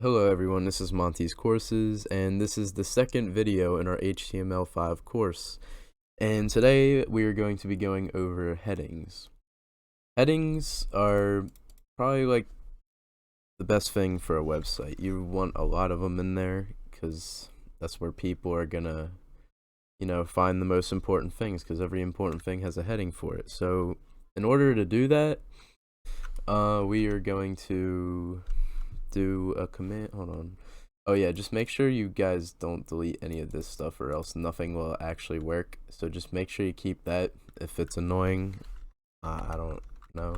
Hello everyone, this is Monty's Courses, and this is the second video in our HTML5 course. And today we are going to be going over headings. Headings are probably like the best thing for a website. You want a lot of them in there because that's where people are gonna, find the most important things, because every important thing has a heading for it. So in order to do that, we are going to do a command. Hold on. Oh yeah, just make sure you guys don't delete any of this stuff, or else nothing will actually work. So just make sure you keep that. If it's annoying, I don't know,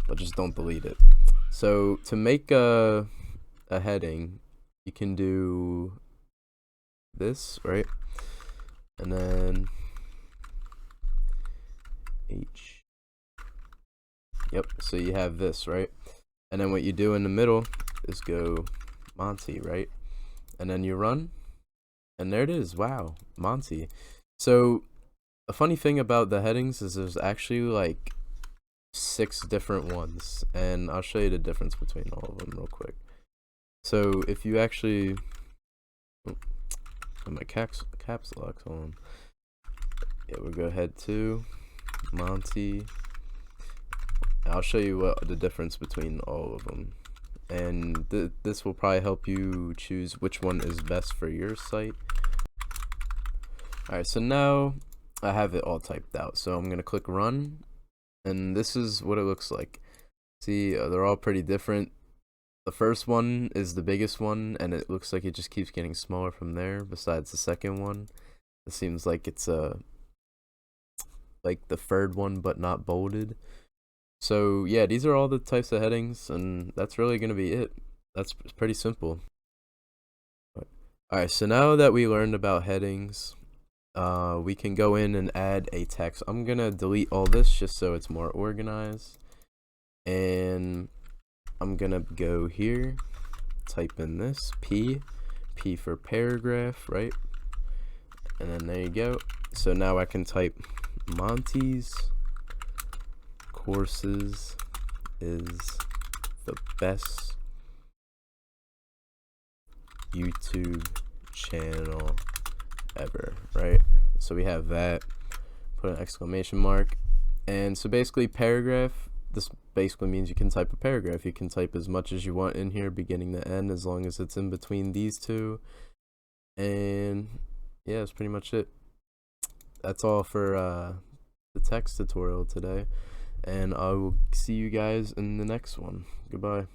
but just don't delete it. So to make a heading, you can do this, right? And then H. Yep, so you have this, right? And then what you do in the middle is go Monty, right? And then you run, and there it is. Wow, Monty. So a funny thing about the headings is there's actually like 6 different ones, and I'll show you the difference between all of them real quick. So if you actually put my caps lock on, yeah, we'll go ahead to Monty. I'll show you what the difference between all of them, and this will probably help you choose which one is best for your site. Alright, so now I have it all typed out, so I'm gonna click run, and this is what it looks like. See, they're all pretty different. The first one is the biggest one, and it looks like it just keeps getting smaller from there, besides the second one. It seems like it's like the third one but not bolded. So yeah, these are all the types of headings, and that's really going to be it. That's pretty simple. Alright, so now that we learned about headings, we can go in and add a text. I'm going to delete all this just so it's more organized. And I'm going to go here, type in this, P for paragraph, right? And then there you go. So now I can type Monty's Courses is the best YouTube channel ever, right? So we have that, put an exclamation mark. And so basically paragraph, this basically means you can type a paragraph. You can type as much as you want in here, beginning to end, as long as it's in between these two. And yeah, that's pretty much it. That's all for the text tutorial today, and I will see you guys in the next one. Goodbye.